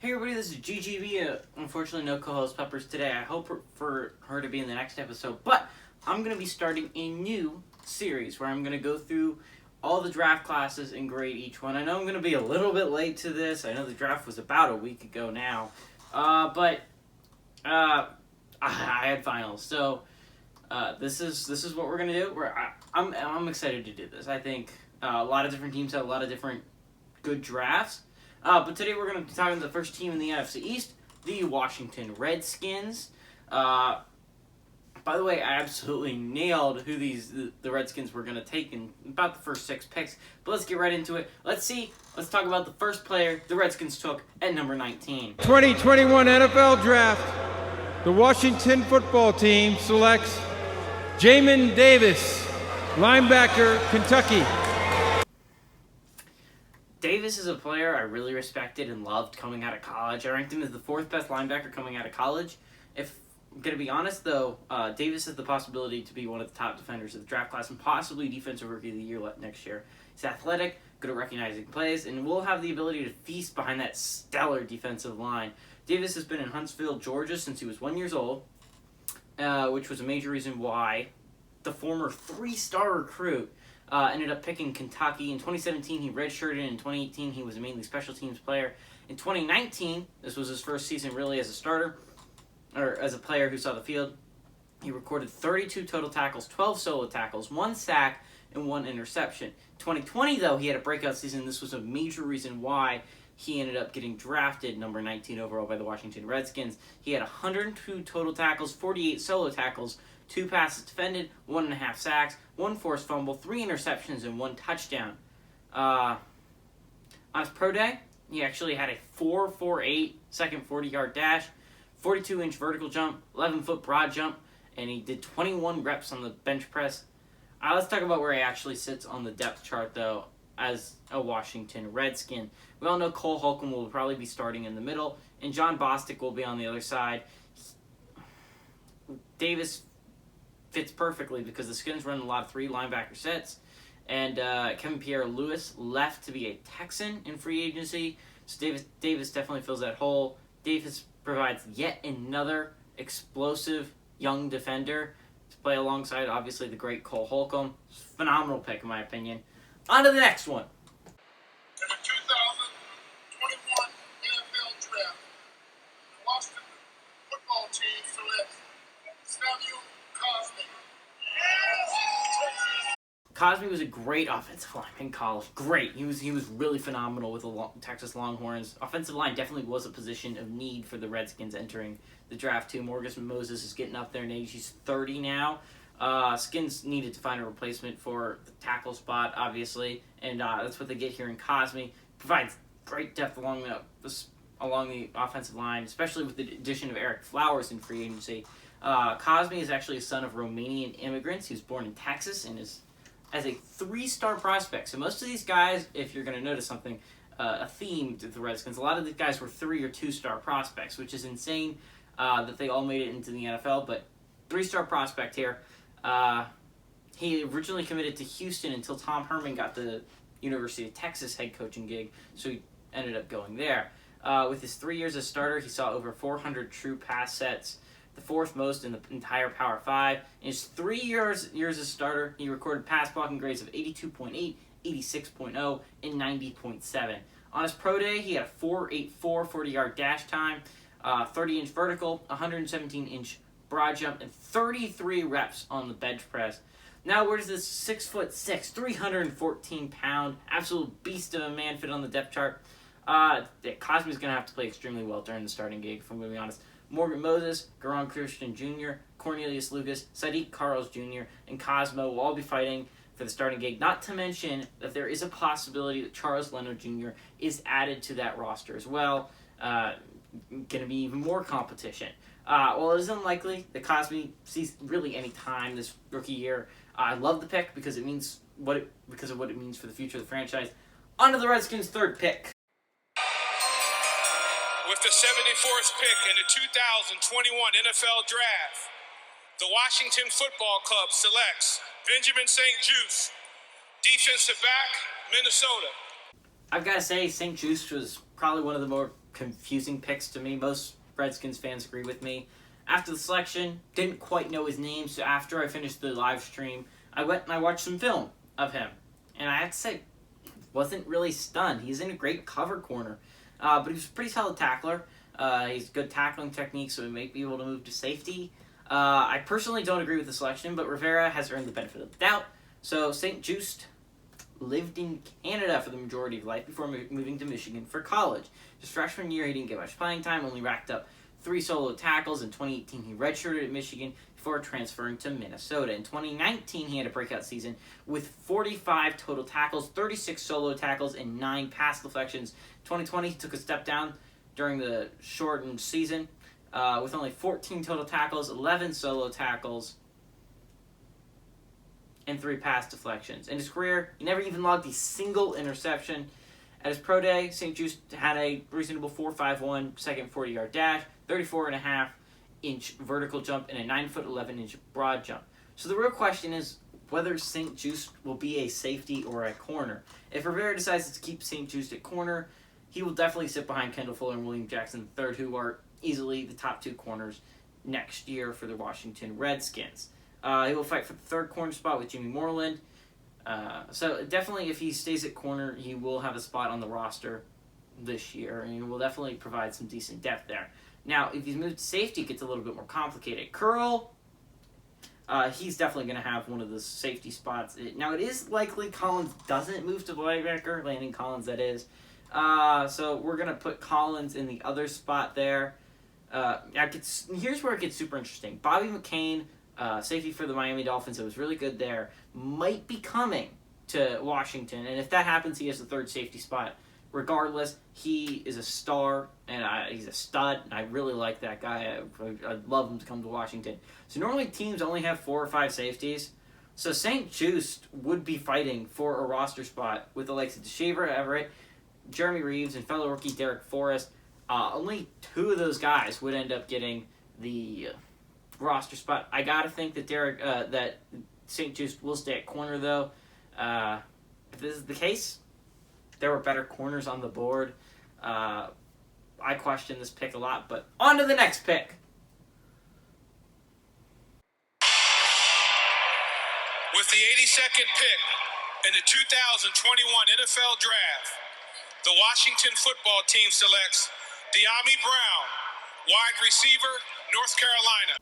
Hey everybody, this is GGB. Unfortunately, no co-host Peppers today. I hope for her to be in the next episode, but I'm going to be starting a new series where I'm going to go through all the draft classes and grade each one. I know I'm going to be a little bit late to this. I know the draft was about a week ago now, but I had finals, so this is what we're going to do. I'm excited to do this. I think a lot of different teams have a lot of different good drafts. But today we're going to be talking to the first team in the NFC East, the Washington Redskins. By the way, I absolutely nailed who the Redskins were going to take in about the first 6 picks. But let's get right into it. Let's talk about the first player the Redskins took at number 19. 2021 NFL Draft. The Washington football team selects Jamin Davis, linebacker, Kentucky. Davis is a player I really respected and loved coming out of college. I ranked him as the 4th best linebacker coming out of college. If I'm going to be honest, though, Davis has the possibility to be one of the top defenders of the draft class and possibly Defensive Rookie of the Year next year. He's athletic, good at recognizing plays, and will have the ability to feast behind that stellar defensive line. Davis has been in Huntsville, Georgia since he was 1 year old, which was a major reason why the former 3-star recruit ended up picking Kentucky. In 2017, he redshirted. In 2018, he was a mainly special teams player. In 2019, this was his first season really as a starter, or as a player who saw the field. He recorded 32 total tackles, 12 solo tackles, 1 sack, and 1 interception. 2020, though, he had a breakout season. This was a major reason why he ended up getting drafted number 19 overall by the Washington Redskins. He had 102 total tackles, 48 solo tackles, 2 passes defended, 1.5 sacks, 1 forced fumble, 3 interceptions, and 1 touchdown. On his pro day, he actually had a 4.48 second 40-yard dash, 42-inch vertical jump, 11-foot broad jump, and he did 21 reps on the bench press. Let's talk about where he actually sits on the depth chart, though, as a Washington Redskin. We all know Kohl will probably be starting in the middle, and John Bostic will be on the other side. Davis fits perfectly because the Skins run a lot of 3 linebacker sets, and Kevin Pierre-Louis left to be a Texan in free agency, so Davis definitely fills that hole. Davis provides yet another explosive young defender to play alongside, obviously, the great Kohl Holcomb. Phenomenal pick, in my opinion. On to the next one. In the 2021 NFL Draft, the Washington football team selects Samuel Cosmi. Cosmi was a great offensive lineman in college. Great. He was really phenomenal with the Texas Longhorns. Offensive line definitely was a position of need for the Redskins entering the draft, too. Morgan Moses is getting up there in age. He's 30 now. Skins needed to find a replacement for the tackle spot, obviously, and that's what they get here in Cosmi. Provides great depth along the offensive line, especially with the addition of Eric Flowers in free agency. Cosmi is actually a son of Romanian immigrants. He was born in Texas and is as a 3-star prospect. So most of these guys, if you're going to notice something, a theme to the Redskins, a lot of the guys were 3 or 2-star prospects, which is insane that they all made it into the NFL, but 3-star prospect here. He originally committed to Houston until Tom Herman got the University of Texas head coaching gig, so he ended up going there. With his 3 years as starter, he saw over 400 true pass sets, the 4th most in the entire Power 5. In his 3 years as starter, he recorded pass blocking grades of 82.8, 86.0, and 90.7. On his pro day, he had a 4.84 40-yard dash time, 30-inch vertical, 117-inch broad jump, and 33 reps on the bench press. Now, where does this 6'6", 314-pound, absolute beast of a man fit on the depth chart? Cosmi's going to have to play extremely well during the starting gig, if I'm going to be honest. Morgan Moses, Garon Christian Jr., Cornelius Lucas, Sadiq Carls Jr., and Cosmo will all be fighting for the starting gig, not to mention that there is a possibility that Charles Leno Jr. is added to that roster as well. Going to be even more competition. Well, it is unlikely that Cosmi sees really any time this rookie year. I love the pick because of what it means for the future of the franchise. On to the Redskins' 3rd pick. With the 74th pick in the 2021 NFL Draft, the Washington Football Club selects Benjamin St-Juste, defensive back, Minnesota. I've got to say, St. Juste was probably one of the more confusing picks to me. Most Redskins fans agree with me. After the selection, didn't quite know his name, so after I finished the live stream, I went and I watched some film of him. And I have to say, wasn't really stunned. He's in a great cover corner, but he was a pretty solid tackler. He's good tackling technique, so he might be able to move to safety. I personally don't agree with the selection, but Rivera has earned the benefit of the doubt. So St. Just lived in Canada for the majority of life before moving to Michigan for college. His freshman year, he didn't get much playing time, only racked up 3 solo tackles. In 2018, he redshirted at Michigan before transferring to Minnesota. In 2019, he had a breakout season with 45 total tackles, 36 solo tackles, and 9 pass deflections. 2020, he took a step down during the shortened season with only 14 total tackles, 11 solo tackles, and 3 pass deflections. In his career, he never even logged a single interception. At his pro day, St. Just had a reasonable 4.51 second 40-yard dash, 34.5-inch vertical jump, and a 9-foot 11-inch broad jump. So the real question is whether St. Just will be a safety or a corner. If Rivera decides to keep St. Just at corner, he will definitely sit behind Kendall Fuller and William Jackson III, who are easily the top 2 corners next year for the Washington Redskins. He will fight for the 3rd corner spot with Jimmy Moreland. So definitely if he stays at corner, he will have a spot on the roster this year, and he will definitely provide some decent depth there. Now, if he's moved to safety, it gets a little bit more complicated. Curl, he's definitely going to have one of the safety spots. Now, it is likely Collins doesn't move to linebacker, Landon Collins, that is. So we're going to put Collins in the other spot there. Here's where it gets super interesting. Bobby McCain, safety for the Miami Dolphins, that was really good there, might be coming to Washington. And if that happens, he has the 3rd safety spot. Regardless, he is a star, and he's a stud, and I really like that guy. I'd love him to come to Washington. So normally teams only have 4 or 5 safeties. So St. Just would be fighting for a roster spot with the likes of DeShaver Everett, Jeremy Reeves, and fellow rookie Derek Forrest. Only 2 of those guys would end up getting the roster spot. I gotta think that that St. Just will stay at corner, though. If this is the case, there were better corners on the board. I question this pick a lot, but on to the next pick. With the 82nd pick in the 2021 NFL Draft, the Washington football team selects Dyami Brown, wide receiver, North Carolina.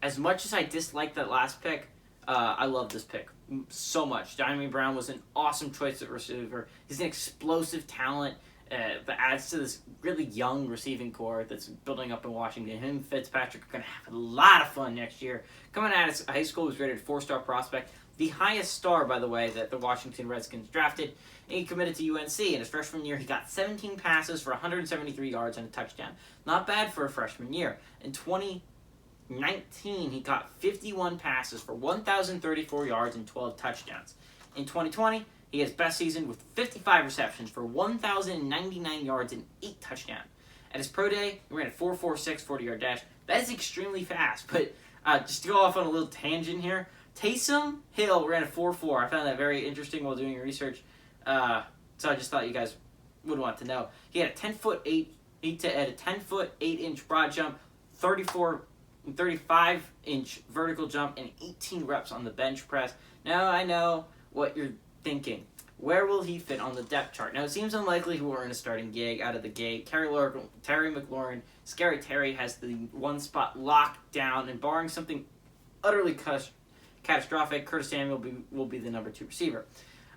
As much as I dislike that last pick, I love this pick so much. Dyami Brown was an awesome choice at receiver. He's an explosive talent that adds to this really young receiving core that's building up in Washington. Him and Fitzpatrick are going to have a lot of fun next year. Coming out of high school, he was rated a 4-star prospect. The highest star, by the way, that the Washington Redskins drafted. And he committed to UNC. In his freshman year, he got 17 passes for 173 yards and a touchdown. Not bad for a freshman year. In 2019, he got 51 passes for 1,034 yards and 12 touchdowns. In 2020, he has best season with 55 receptions for 1,099 yards and 8 touchdowns. At his pro day, he ran a 4.46 40-yard dash. That is extremely fast, but just to go off on a little tangent here, Taysom Hill ran a 4.4. I found that very interesting while doing research, so I just thought you guys would want to know. He had a 10-foot 8-inch broad jump, 35-inch vertical jump, and 18 reps on the bench press. Now I know what you're thinking. Where will he fit on the depth chart? Now, it seems unlikely he will earn a starting gig out of the gate. Terry McLaurin, Scary Terry, has the one spot locked down, and barring something utterly catastrophic, Curtis Samuel will be the number 2 receiver.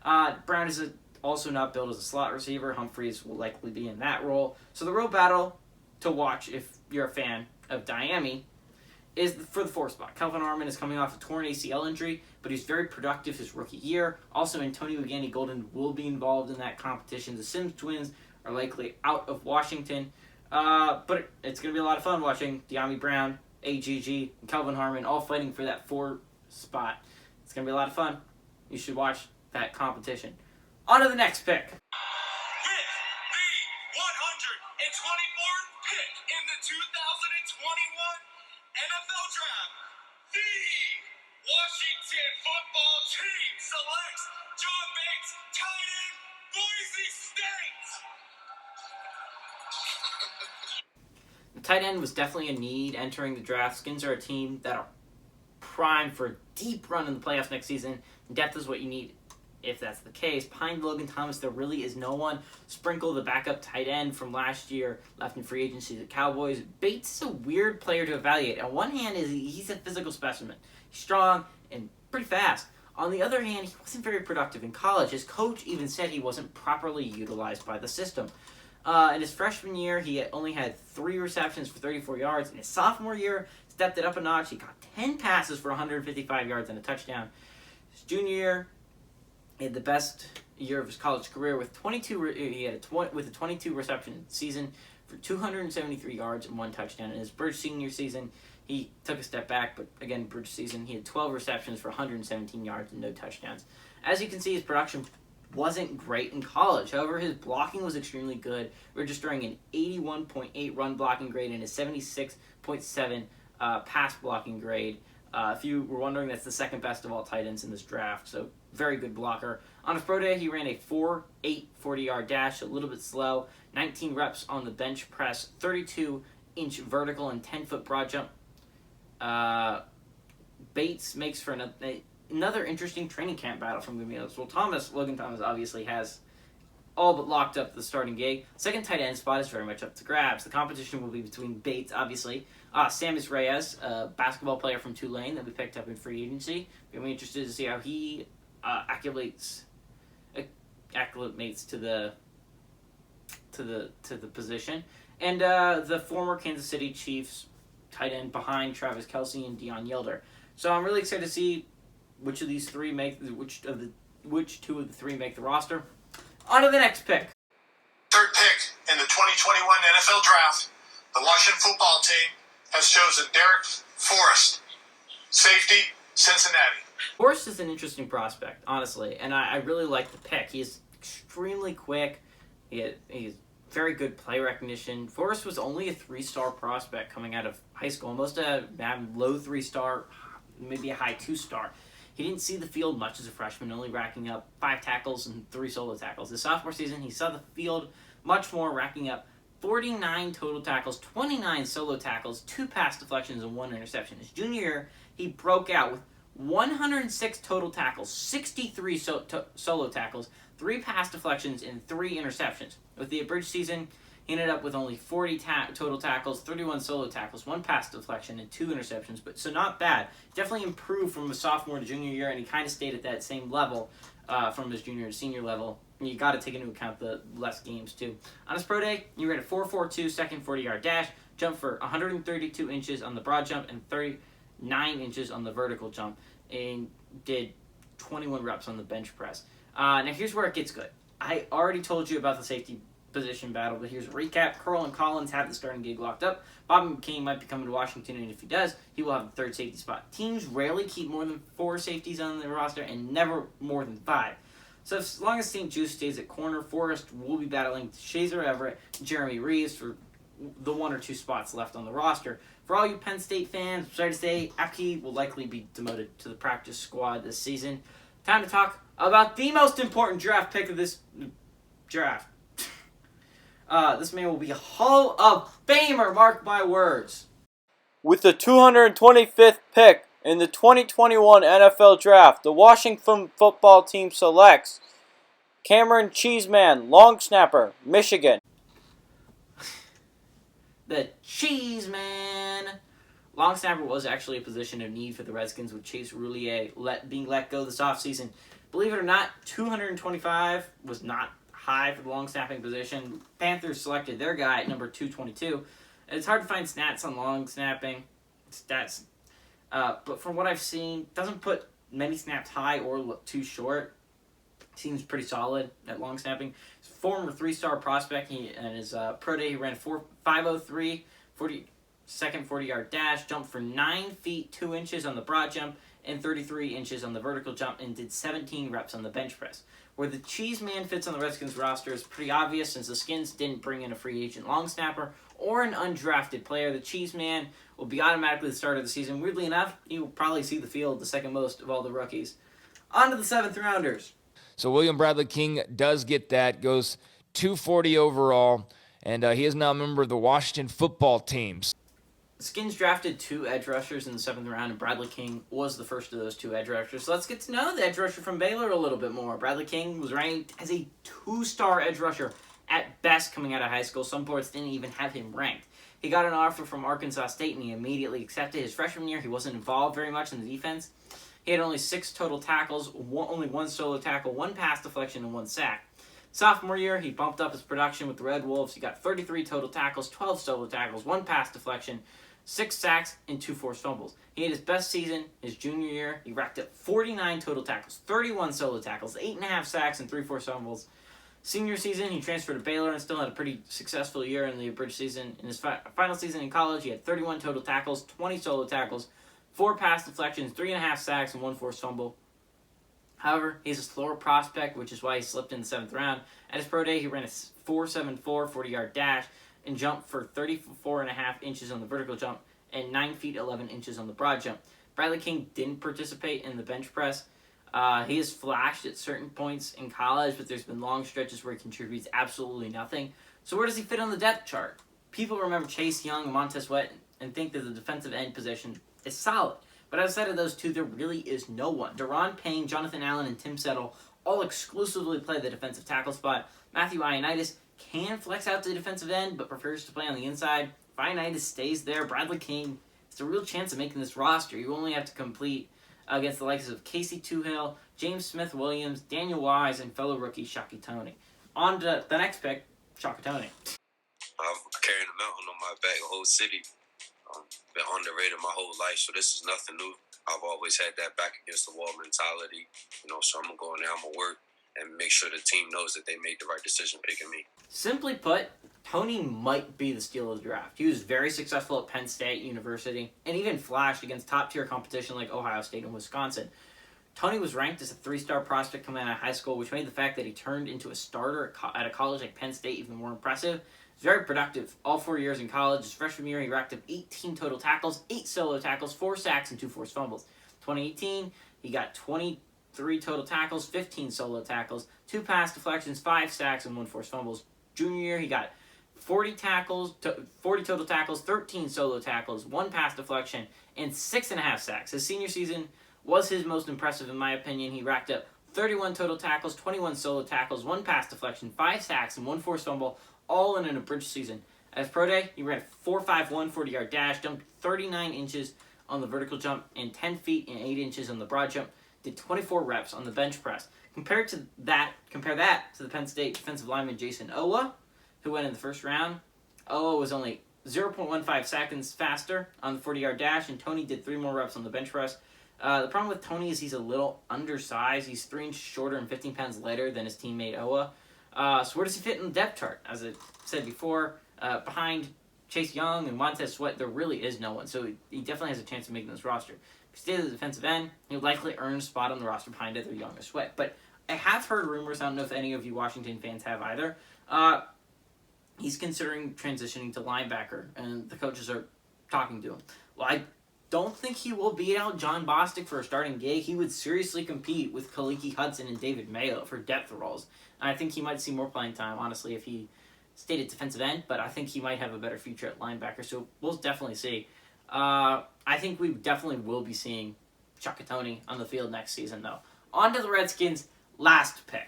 Brown is also not built as a slot receiver. Humphreys will likely be in that role. So the real battle to watch if you're a fan of Dyami is for the 4th spot. Kelvin Harmon is coming off a torn ACL injury, but he's very productive his rookie year. Also, Antonio Gandy-Golden will be involved in that competition. The Sims twins are likely out of Washington, but it's going to be a lot of fun watching Dyami Brown, AGG, and Kelvin Harmon all fighting for that 4 spot. It's going to be a lot of fun. You should watch that competition. On to the next pick. With the 124th pick in the 2021 NFL Draft, the Washington football team selects John Bates, tight end, Boise State. tight end was definitely a need entering the draft. Skins are a team that are primed for a deep run in the playoffs next season. Depth is what you need if that's the case. Behind Logan Thomas, there really is no one. Sprinkle, the backup tight end from last year, left in free agency to the Cowboys. Bates is a weird player to evaluate. On one hand, he's a physical specimen. He's strong and pretty fast. On the other hand, he wasn't very productive in college. His coach even said he wasn't properly utilized by the system. In his freshman year, he only had 3 receptions for 34 yards. In his sophomore year, stepped it up a notch. He got 10 passes for 155 yards and a touchdown. His junior year, he had the best year of his college career with 22 reception season for 273 yards and 1 touchdown. In his Bridge senior season, he took a step back, but again, Bridge season, he had 12 receptions for 117 yards and no touchdowns. As you can see, his production wasn't great in college. However, his blocking was extremely good, registering an 81.8 run blocking grade and a 76.7 pass blocking grade. If you were wondering, that's the second best of all tight ends in this draft, so very good blocker. On his pro day, he ran a 4.8 40-yard dash, a little bit slow, 19 reps on the bench press, 32-inch vertical and 10-foot broad jump. Bates makes for another interesting training camp battle from Gophers. Well, Logan Thomas obviously has all but locked up the starting gig. Second tight end spot is very much up to grabs. The competition will be between Bates, obviously, Samus Reyes, a basketball player from Tulane that we picked up in free agency. We're going to be interested to see how he acclimates to the position. And the former Kansas City Chiefs tight end behind Travis Kelce and Deion Yelder. So I'm really excited to see which two of the three make the roster. On to the next pick. Third pick in the 2021 NFL Draft, the Washington football team has chosen Derek Forrest, safety, Cincinnati. Forrest is an interesting prospect, honestly, and I really like the pick. He's extremely quick. He's very good play recognition. Forrest was only a 3-star prospect coming out of high school. Most have low 3-star, maybe a high 2-star. He didn't see the field much as a freshman, only racking up 5 tackles and 3 solo tackles. His sophomore season, he saw the field much more, racking up 49 total tackles, 29 solo tackles, 2 pass deflections, and 1 interception. His junior year, he broke out with 106 total tackles, 63 solo tackles, 3 pass deflections, and 3 interceptions. With the abridged season, he ended up with only 40 total tackles, 31 solo tackles, 1 pass deflection, and 2 interceptions. So not bad. Definitely improved from a sophomore to junior year, and he kind of stayed at that same level from his junior to senior level. And you got to take into account the less games, too. On his pro day, he ran a 4.42 second 40-yard dash, jumped for 132 inches on the broad jump, and 39 inches on the vertical jump, and did 21 reps on the bench press. Now, here's where it gets good. I already told you about the safety position battle, but here's a recap. Kohl and Collins have the starting gig locked up. Bobby McCain might be coming to Washington, and if he does, he will have the 3rd safety spot. Teams rarely keep more than 4 safeties on the roster, and never more than 5. So as long as St. Juice stays at corner, Forrest will be battling Shazer Everett and Jeremy Reeves for the 1 or 2 spots left on the roster. For all you Penn State fans, I'm sorry to say, Apke will likely be demoted to the practice squad this season. Time to talk about the most important draft pick of this draft. This man will be a Hall of Famer, mark my words. With the 225th pick in the 2021 NFL Draft, the Washington football team selects Cameron Cheeseman, long snapper, Michigan. The Cheeseman. Long snapper was actually a position of need for the Redskins, with Chase Roulier being let go this offseason. Believe it or not, 225 was not high for the long snapping position. Panthers selected their guy at number 222. And it's hard to find stats on long snapping stats, but from what I've seen, doesn't put many snaps high or look too short. Seems pretty solid at long snapping. He's a former 3-star prospect. And his pro day, he ran 5.03 second 40-yard dash, jumped for 9 feet 2 inches on the broad jump and 33 inches on the vertical jump, and did 17 reps on the bench press. Where the Cheese Man fits on the Redskins roster is pretty obvious, since the Skins didn't bring in a free agent long snapper or an undrafted player. The Cheese Man will be automatically the starter of the season. Weirdly enough, he will probably see the field the second most of all the rookies. On to the 7th rounders. So William Bradley King does get that, goes 240 overall. and he is now a member of the Washington football team. Skins drafted 2 edge rushers in the 7th round, and Bradley King was the first of those 2 edge rushers. So let's get to know the edge rusher from Baylor a little bit more. Bradley King was ranked as a 2-star edge rusher at best coming out of high school. Some boards didn't even have him ranked. He got an offer from Arkansas State, and he immediately accepted. His freshman year, he wasn't involved very much in the defense. He had only 6 total tackles, only 1 solo tackle, 1 pass deflection, and 1 sack. Sophomore year, he bumped up his production with the Red Wolves. He got 33 total tackles, 12 solo tackles, 1 pass deflection, 6 sacks, and 2 forced fumbles. He had his best season his junior year. He racked up 49 total tackles, 31 solo tackles, 8.5 sacks, and 3 forced fumbles. Senior season, he transferred to Baylor and still had a pretty successful year in the abridged season. In his final season in college, he had 31 total tackles, 20 solo tackles, 4 pass deflections, 3.5 sacks, and 1 forced fumble. However, he's a slower prospect, which is why he slipped in the 7th round. At his pro day, he ran a 4.74 40-yard dash and jumped for 34.5 inches on the vertical jump and 9 feet 11 inches on the broad jump. Bradley King didn't participate in the bench press. He has flashed at certain points in college, but there's been long stretches where he contributes absolutely nothing. So where does he fit on the depth chart? People remember Chase Young and Montez Sweat and think that the defensive end position is solid. But outside of those 2, there really is no one. Deron Payne, Jonathan Allen, and Tim Settle all exclusively play the defensive tackle spot. Matthew Ioannidis can flex out to the defensive end, but prefers to play on the inside. If Ioannidis stays there, Bradley King has a real chance of making this roster. You only have to compete against the likes of Casey Toohill, James Smith-Williams, Daniel Wise, and fellow rookie Shaki Toney. On to the next pick, Shaka Toney. I've carried a mountain on my back, a whole city. Been underrated my whole life, so this is nothing new. I've always had that back against the wall mentality, so I'm going to go in there, I'm going to work, and make sure the team knows that they made the right decision picking me. Simply put, Toney might be the steal of the draft. He was very successful at Penn State University, and even flashed against top-tier competition like Ohio State and Wisconsin. Toney was ranked as a 3-star prospect coming out of high school, which made the fact that he turned into a starter at a college like Penn State even more impressive. He's very productive all 4 years in college. His freshman year, he racked up 18 total tackles, 8 solo tackles, 4 sacks, and 2 forced fumbles. 2018, he got 23 total tackles, 15 solo tackles, 2 pass deflections, 5 sacks, and 1 forced fumbles. Junior year, he got 40 total tackles, 13 solo tackles, 1 pass deflection, and 6.5 sacks. His senior season was his most impressive, in my opinion. He racked up 31 total tackles, 21 solo tackles, 1 pass deflection, 5 sacks, and 1 forced fumble, all in an abridged season. At his pro day, he ran a 4.51 40-yard dash, jumped 39 inches on the vertical jump, and 10 feet and 8 inches on the broad jump. Did 24 reps on the bench press. Compare that to the Penn State defensive lineman Jason Owa, who went in the 1st round. Owa was only 0.15 seconds faster on the 40-yard dash, and Toney did 3 more reps on the bench press. The problem with Toney is he's a little undersized. He's 3 inches shorter and 15 pounds lighter than his teammate Owa. So where does he fit in the depth chart? As I said before, behind Chase Young and Montez Sweat, there really is no one. So he definitely has a chance of making this roster. If he stays at the defensive end, he'll likely earn a spot on the roster behind either Young or Sweat. But I have heard rumors, I don't know if any of you Washington fans have either, he's considering transitioning to linebacker, and the coaches are talking to him. Well, I don't think he will beat out John Bostic for a starting gig. He would seriously compete with Kaliki Hudson and David Mayo for depth roles. And I think he might see more playing time, honestly, if he stayed at defensive end, but I think he might have a better future at linebacker, so we'll definitely see. I think we definitely will be seeing Shaka Toney on the field next season, though. On to the Redskins' last pick.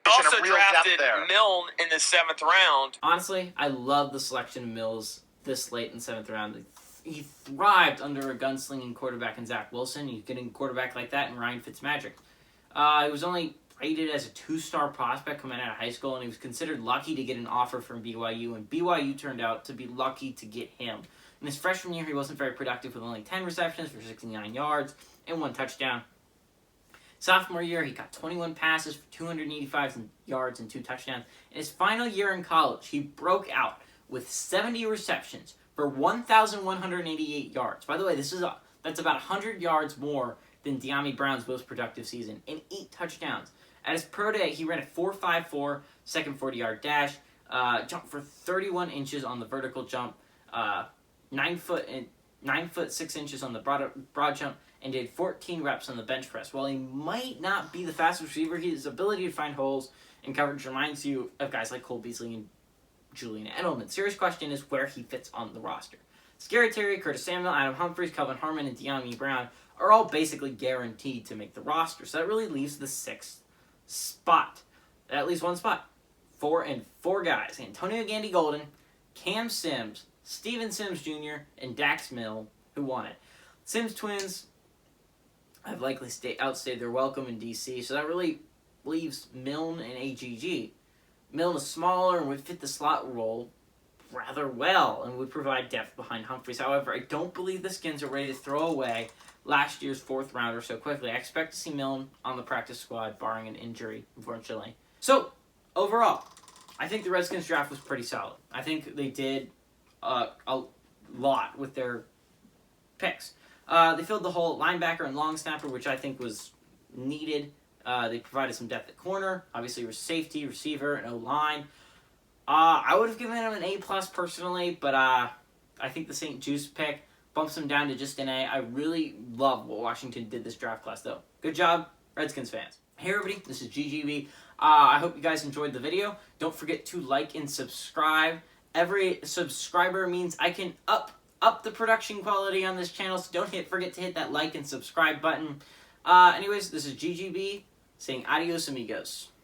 Also drafted Milne in the 7th round. Honestly, I love the selection of Mills this late in the 7th round. He thrived under a gunslinging quarterback in Zach Wilson. He's getting a quarterback like that in Ryan Fitzmagic. He was only rated as a 2-star prospect coming out of high school, and he was considered lucky to get an offer from BYU, and BYU turned out to be lucky to get him. In his freshman year, he wasn't very productive with only 10 receptions for 69 yards and 1 touchdown. Sophomore year, he got 21 passes for 285 yards and 2 touchdowns. In his final year in college, he broke out with 70 receptions for 1,188 yards. By the way, that's about 100 yards more than De'Ami Brown's most productive season, and 8 touchdowns. At his pro day, he ran a 4.54 second 40-yard dash, jumped for 31 inches on the vertical jump, 9 foot 6 inches on the broad jump, and did 14 reps on the bench press. While he might not be the fastest receiver, his ability to find holes in coverage reminds you of guys like Cole Beasley and Julian Edelman. Serious question is where he fits on the roster. Scary Terry, Curtis Samuel, Adam Humphries, Kelvin Harmon, and De'Ami Brown are all basically guaranteed to make the roster. So that really leaves the 6th spot. At least one spot. 4 guys. Antonio Gandy-Golden, Cam Sims, Steven Sims Jr., and Dax Milne, who won it. Sims twins have likely outstayed their welcome in DC, so that really leaves Milne and AGG. Milne is smaller and would fit the slot role rather well and would provide depth behind Humphries. However, I don't believe the Skins are ready to throw away last year's 4th rounder so quickly. I expect to see Milne on the practice squad, barring an injury, unfortunately. So, overall, I think the Redskins draft was pretty solid. I think they did a lot with their picks. They filled the hole at linebacker and long snapper, which I think was needed. They provided some depth at corner. Obviously, safety, receiver, and O-line. I would have given him an A+ personally, but I think the St. Juice pick bumps him down to just an A. I really love what Washington did this draft class, though. Good job, Redskins fans. Hey, everybody, this is GGB. I hope you guys enjoyed the video. Don't forget to like and subscribe. Every subscriber means I can up the production quality on this channel, so don't forget to hit that like and subscribe button. Anyways, this is GGB saying adios amigos.